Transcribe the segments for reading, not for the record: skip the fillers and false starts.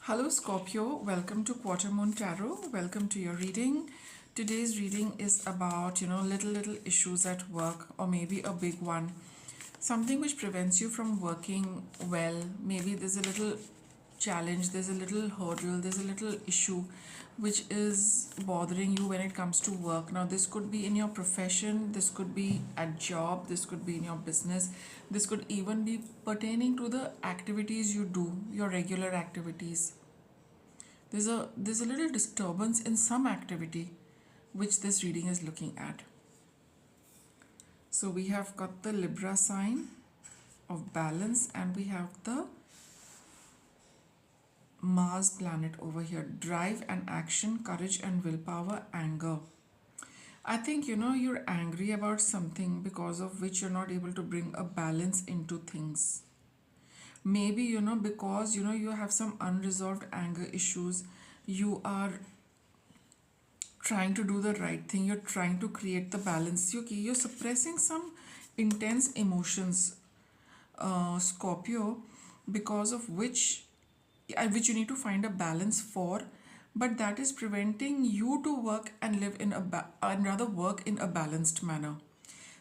Hello Scorpio, welcome to Quarter.moon.tarot. Welcome to your reading. Today's reading is about, little issues at work, or maybe a big one. Something which prevents you from working well. Maybe there's a little challenge, there's a little hurdle, there's a little issue which is bothering you when it comes to work. Now, this could be in your profession, this could be at job, this could be in your business, this could even be pertaining to the activities you do, your regular activities. There's a little disturbance in some activity which this reading is looking at. So we have got the Libra sign of balance, and we have the Mars planet over here. Drive and action, courage and willpower, anger. I think you're angry about something because of which you're not able to bring a balance into things. Maybe because you have some unresolved anger issues. You are trying to do the right thing, you're trying to create the balance. You're suppressing some intense emotions, Scorpio, because of which you need to find a balance for, but that is preventing you to work and live in and rather work in a balanced manner.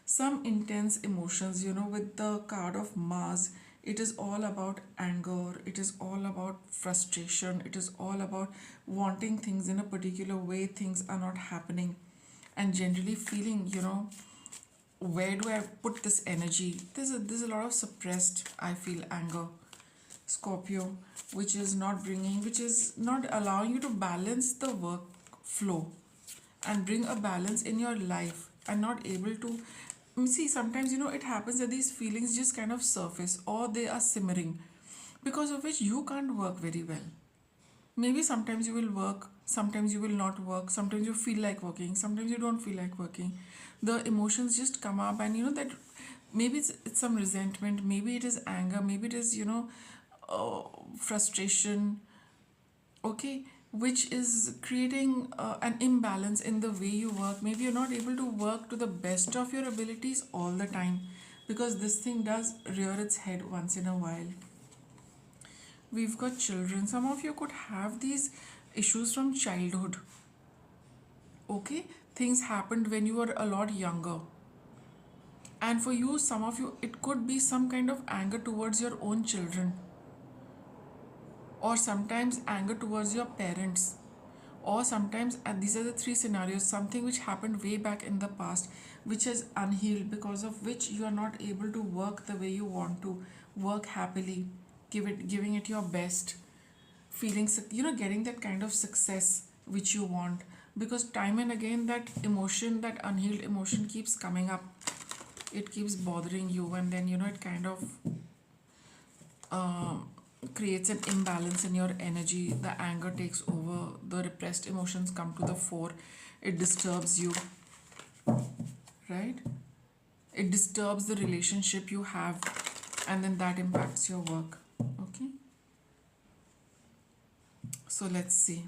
Some intense emotions, with the card of Mars, it is all about anger, it is all about frustration, it is all about wanting things in a particular way, things are not happening, and generally feeling, where do I put this energy? There's a lot of suppressed, I feel, anger, Scorpio, which is not allowing you to balance the work flow and bring a balance in your life, and not able to see. Sometimes it happens that these feelings just kind of surface, or they are simmering, because of which you can't work very well. Maybe sometimes you will work, sometimes you will not work, sometimes you feel like working, sometimes you don't feel like working. The emotions just come up, and that maybe it's some resentment, maybe it is anger, maybe it is frustration, okay, which is creating an imbalance in the way you work. Maybe you're not able to work to the best of your abilities all the time, because this thing does rear its head once in a while. We've got children. Some of you could have these issues from childhood, okay. Things happened when you were a lot younger, and for you, some of you, it could be some kind of anger towards your own children, or sometimes anger towards your parents, or sometimes, and these are the three scenarios, something which happened way back in the past which is unhealed, because of which you are not able to work the way you want to work happily, giving it your best, feeling getting that kind of success which you want, because time and again that emotion, that unhealed emotion, keeps coming up. It keeps bothering you, and then it kind of creates an imbalance in your energy. The anger takes over, the repressed emotions come to the fore. It disturbs you, right? It disturbs the relationship you have, and then that impacts your work, okay. So let's see.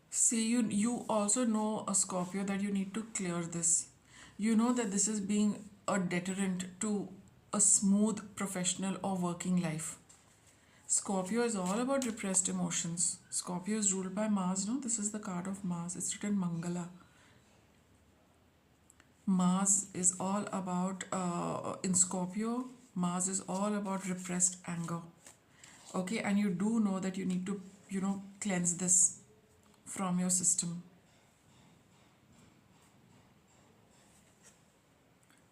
See, you also know, a Scorpio, that you need to clear this. You know that this is being a deterrent to a smooth professional or working life. Scorpio is all about repressed emotions. Scorpio is ruled by Mars, no? This is the card of Mars. It's written Mangala. Mars is all about, in Scorpio, Mars is all about repressed anger. Okay, and you do know that you need to, cleanse this from your system.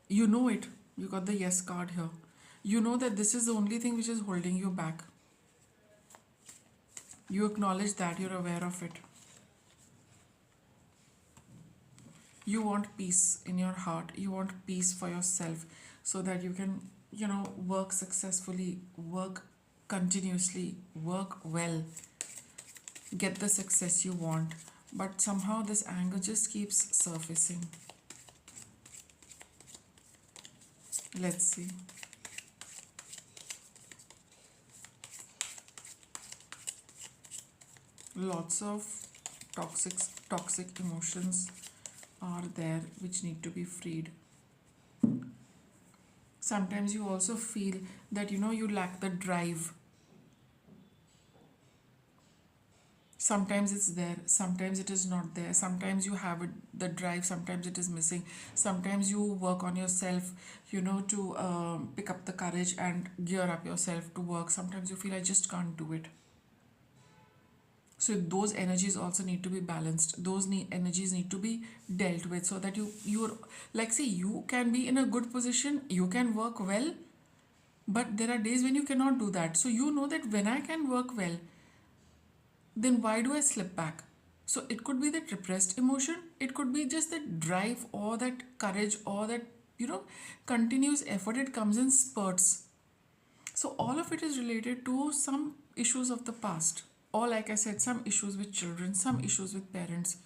You know it. You got the yes card here. You know that this is the only thing which is holding you back. You acknowledge that, you're aware of it. You want peace in your heart. You want peace for yourself, so that you can, work successfully, work continuously, work well, get the success you want. But somehow this anger just keeps surfacing. Let's see. Lots of toxic emotions are there which need to be freed. Sometimes you also feel that you lack the drive. Sometimes it's there, sometimes it is not there. Sometimes you have it, the drive, sometimes it is missing. Sometimes you work on yourself, to pick up the courage and gear up yourself to work. Sometimes you feel I just can't do it. So those energies also need to be balanced. Those energies need to be dealt with, so that you're like, say, you can be in a good position, you can work well, but there are days when you cannot do that. So you know that when I can work well, then why do I slip back? So it could be that repressed emotion, it could be just that drive or that courage or that continuous effort. It comes in spurts. So all of it is related to some issues of the past, or like I said, some issues with children, some issues with parents,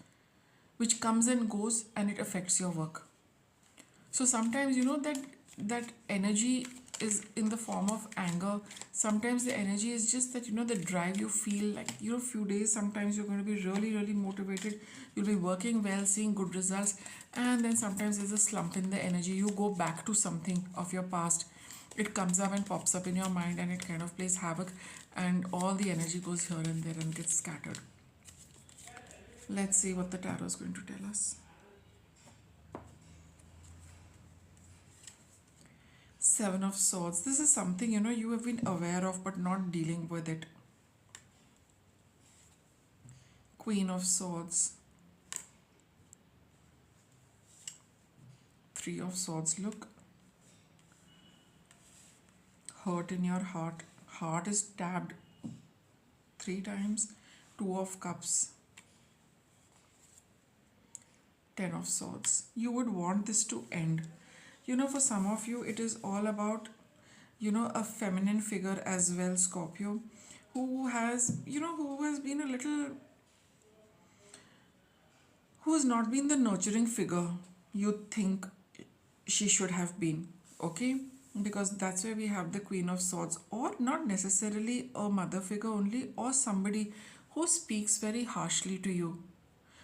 which comes and goes and it affects your work. So sometimes that energy is in the form of anger. Sometimes the energy is just that the drive you feel, like few days sometimes you're going to be really really motivated, you'll be working well, seeing good results, and then sometimes there's a slump in the energy. You go back to something of your past, it comes up and pops up in your mind, and it kind of plays havoc, and all the energy goes here and there and gets scattered. Let's see what the tarot is going to tell us. Seven of Swords. This is something you have been aware of but not dealing with it. Queen of Swords. Three of Swords. Look. Hurt in your heart. Heart is stabbed 3 times. Two of Cups. Ten of Swords. You would want this to end. For some of you, it is all about, a feminine figure as well, Scorpio, who has been a little, who has not been the nurturing figure you think she should have been, okay? Because that's why we have the Queen of Swords, or not necessarily a mother figure only, or somebody who speaks very harshly to you,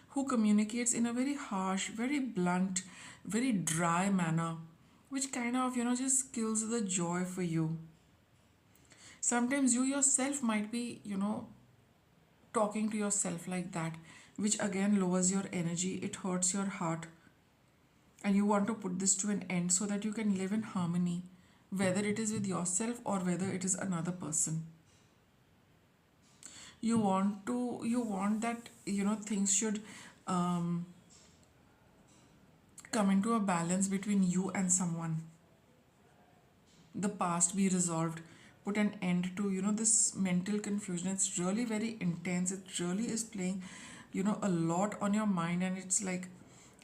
who communicates in a very harsh, very blunt, very dry manner, which kind of, just kills the joy for you. Sometimes you yourself might be, talking to yourself like that, which again lowers your energy, it hurts your heart. And you want to put this to an end so that you can live in harmony, whether it is with yourself or whether it is another person. You want that, things should come into a balance between you and someone. The past be resolved, put an end to this mental confusion. It's really very intense, it really is playing a lot on your mind, and it's like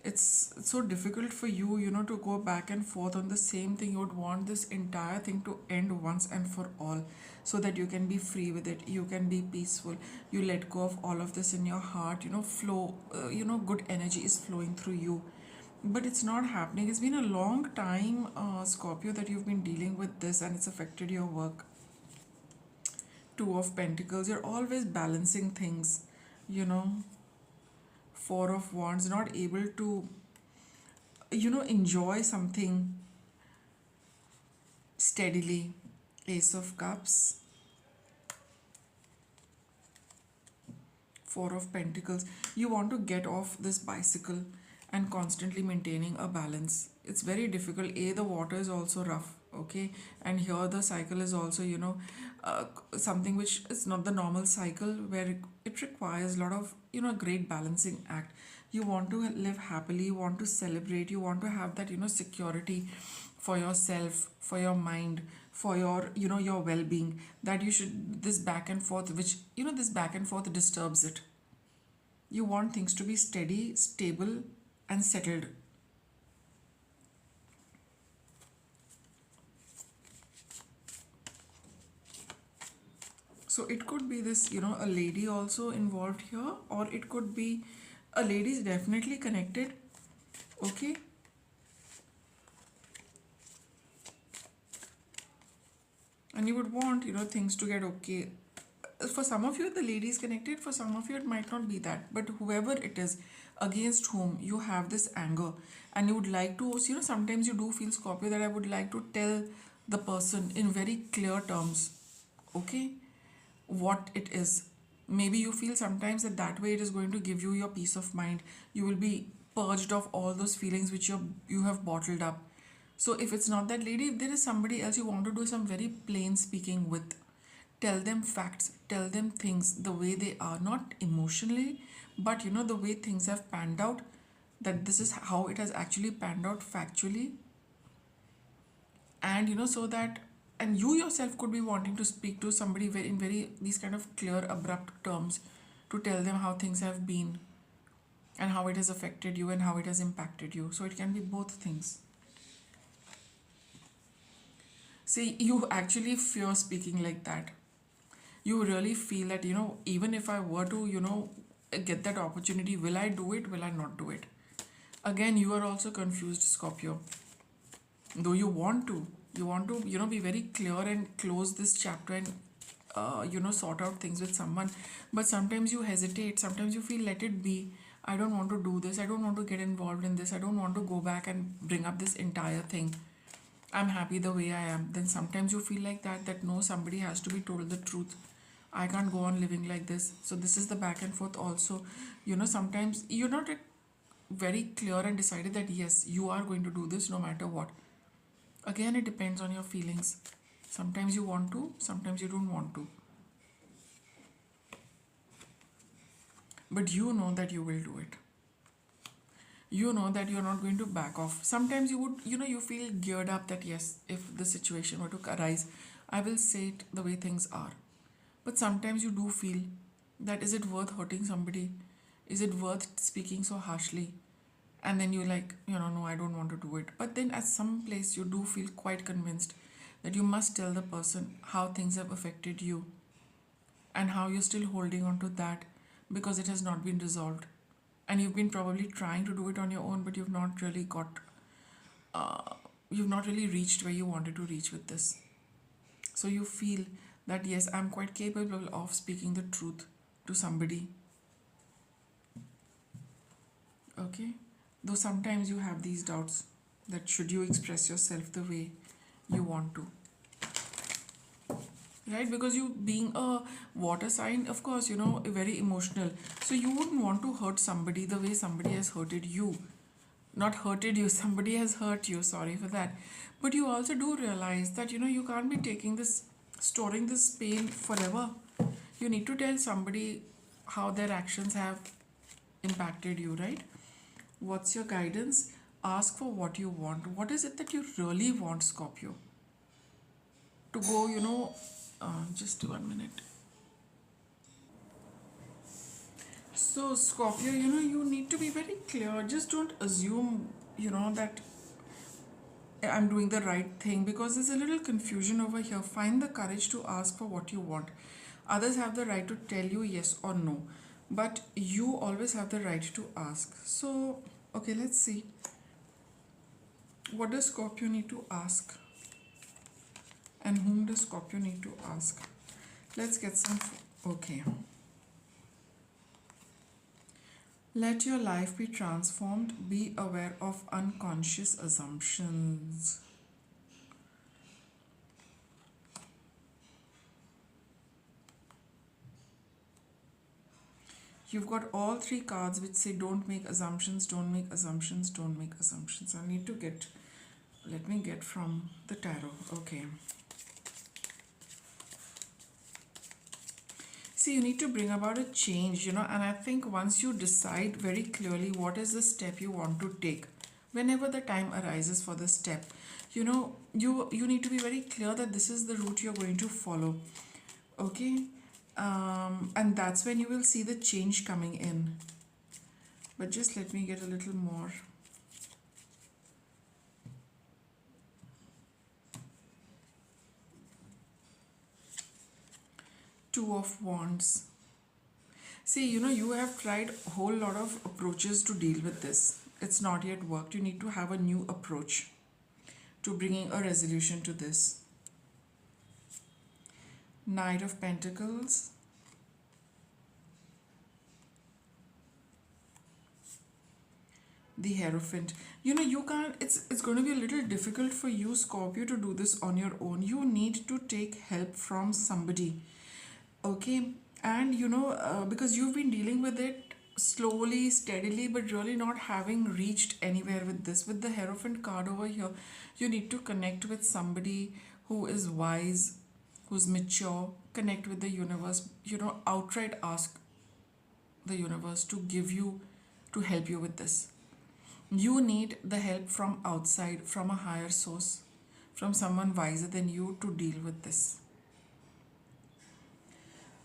it's so difficult for you to go back and forth on the same thing. You would want this entire thing to end once and for all, so that you can be free with it, you can be peaceful, you let go of all of this in your heart, flow, good energy is flowing through you. But it's not happening. It's been a long time, Scorpio, that you've been dealing with this, and it's affected your work. Two of Pentacles. You're always balancing things, Four of Wands. Not able to, enjoy something steadily. Ace of Cups. Four of Pentacles. You want to get off this bicycle and constantly maintaining a balance. It's very difficult. The water is also rough, okay? And here the cycle is also, something which is not the normal cycle, where it requires a lot of, great balancing act. You want to live happily, you want to celebrate, you want to have that, security for yourself, for your mind, for your, your well-being, that you should, this back and forth, which, this back and forth disturbs it. You want things to be steady, stable, and settled. So it could be this, a lady also involved here, or it could be a lady is definitely connected, okay? And you would want, things to get okay. for some of you the lady is connected, for some of you it might not be that, but whoever it is against whom you have this anger, and you would like to, so, sometimes you do feel, Scorpio, that I would like to tell the person in very clear terms, okay, what it is. Maybe you feel sometimes that that way it is going to give you your peace of mind. You will be purged of all those feelings which you have bottled up. So if it's not that lady, if there is somebody else you want to do some very plain speaking with, tell them facts, tell them things the way they are, not emotionally, but the way things have panned out, that this is how it has actually panned out factually. And so that, and you yourself could be wanting to speak to somebody in very these kind of clear abrupt terms, to tell them how things have been and how it has affected you and how it has impacted you. So it can be both things. See, you actually fear speaking like that. You really feel that, even if I were to, get that opportunity, will I do it? Will I not do it? Again, you are also confused, Scorpio. Though you want to, be very clear and close this chapter and, sort out things with someone. But sometimes you hesitate. Sometimes you feel, let it be. I don't want to do this. I don't want to get involved in this. I don't want to go back and bring up this entire thing. I'm happy the way I am. Then sometimes you feel like that no, somebody has to be told the truth. I can't go on living like this. So this is the back and forth also. Sometimes you're not very clear and decided that yes, you are going to do this no matter what. Again, it depends on your feelings. Sometimes you want to, sometimes you don't want to. But you know that you will do it. You know that you're not going to back off. Sometimes you would, you feel geared up that yes, if the situation were to arise, I will say it the way things are. But sometimes you do feel that is it worth hurting somebody? Is it worth speaking so harshly? And then you're like, no, I don't want to do it. But then at some place you do feel quite convinced that you must tell the person how things have affected you and how you're still holding on to that because it has not been resolved. And you've been probably trying to do it on your own, but you've not really reached where you wanted to reach with this. So you feel that yes, I'm quite capable of speaking the truth to somebody. Okay? Though sometimes you have these doubts that should you express yourself the way you want to. Right? Because you being a water sign, of course, very emotional. So you wouldn't want to hurt somebody the way somebody has hurted you. Not hurted you, somebody has hurt you, sorry for that. But you also do realize that, you can't be storing this pain forever. You need to tell somebody how their actions have impacted you, right? What's your guidance? Ask for what you want. What is it that you really want, Scorpio? To go, just 1 minute. So, Scorpio, you need to be very clear. Just don't assume, that I'm doing the right thing, because there's a little confusion over here. Find the courage to ask for what you want. Others have the right to tell you yes or no, but you always have the right to ask. So, okay, let's see. What does Scorpio need to ask? And whom does Scorpio need to ask? Let's get some. Okay. Let your life be transformed. Be aware of unconscious assumptions. You've got all three cards which say don't make assumptions, don't make assumptions, don't make assumptions. Let me get from the tarot. Okay. See, you need to bring about a change, and I think once you decide very clearly what is the step you want to take, whenever the time arises for the step, you need to be very clear that this is the route you're going to follow. Okay? And that's when you will see the change coming in. But just let me get a little more. Two of Wands. See, you have tried a whole lot of approaches to deal with this. It's not yet worked. You need to have a new approach to bringing a resolution to this. Knight of Pentacles. the Hierophant. You know, you can't, it's going to be a little difficult for you, Scorpio, to do this on your own. You need to take help from somebody. Okay, and because you've been dealing with it slowly, steadily, but really not having reached anywhere with this. With the Hierophant card over here, you need to connect with somebody who is wise, who's mature, connect with the universe, outright ask the universe to give you, to help you with this. You need the help from outside, from a higher source, from someone wiser than you to deal with this.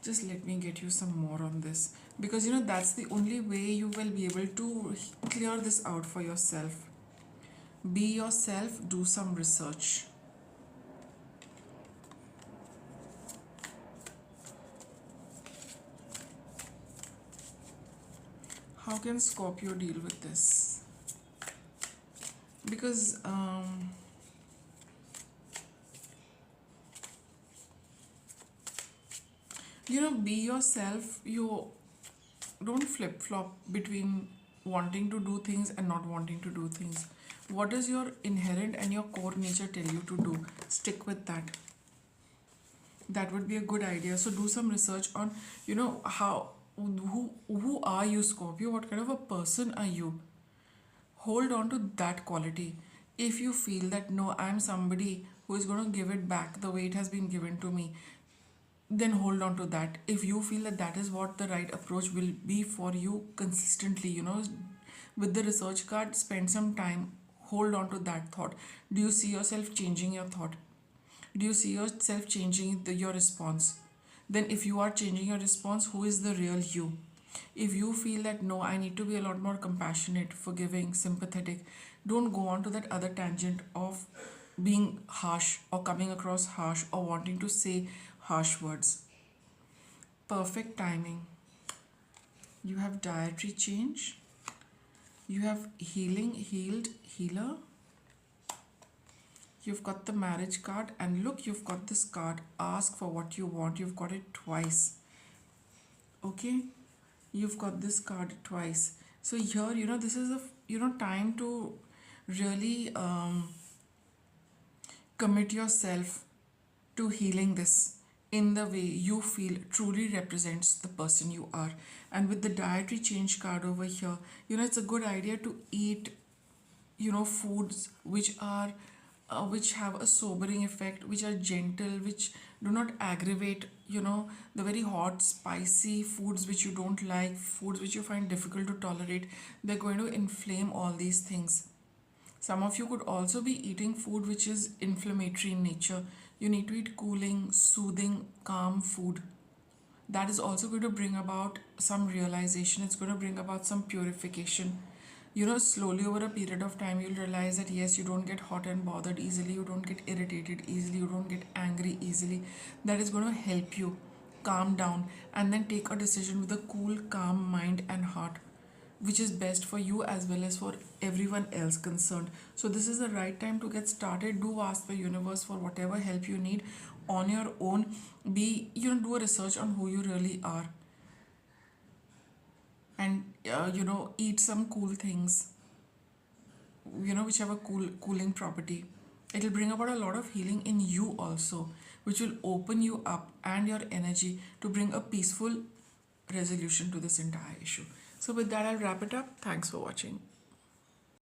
Just let me get you some more on this, because that's the only way you will be able to clear this out for yourself. Be yourself, do some research. How can Scorpio deal with this? Because be yourself. You don't flip flop between wanting to do things and not wanting to do things. What does your inherent and your core nature tell you to do? Stick with that. That would be a good idea. So do some research on, how, who are you, Scorpio? What kind of a person are you? Hold on to that quality. If you feel that no, I'm somebody who is going to give it back the way it has been given to me, then hold on to that. If you feel that that is what the right approach will be for you consistently, with the research card, spend some time, hold on to that thought. Do you see yourself changing your thought? Do you see yourself changing your response? Then if you are changing your response, who is the real you? If you feel that no, I need to be a lot more compassionate, forgiving, sympathetic, don't go on to that other tangent of being harsh or coming across harsh or wanting to say harsh words. Perfect timing. You have dietary change. You have healing, healed, healer. You've got the marriage card, and look, you've got this card. Ask for what you want. You've got it twice. Okay? You've got this card twice. So here, this is a time to really commit yourself to healing this in the way you feel truly represents the person you are. And with the dietary change card over here, it's a good idea to eat foods which have a sobering effect, which are gentle, which do not aggravate, the very hot, spicy foods which you don't like, foods which you find difficult to tolerate. They're going to inflame all these things. Some of you could also be eating food which is inflammatory in nature. You need to eat cooling, soothing, calm food. That is also going to bring about some realization. It's going to bring about some purification. Slowly over a period of time, you'll realize that yes, you don't get hot and bothered easily, you don't get irritated easily, you don't get angry easily. That is going to help you calm down and then take a decision with a cool, calm mind and heart, which is best for you as well as for everyone else concerned. So this is the right time to get started. Do ask the universe for whatever help you need on your own. Do a research on who you really are, and eat some cool things, which have a cooling property. It'll bring about a lot of healing in you also, which will open you up and your energy to bring a peaceful resolution to this entire issue. So with that, I'll wrap it up. Thanks for watching.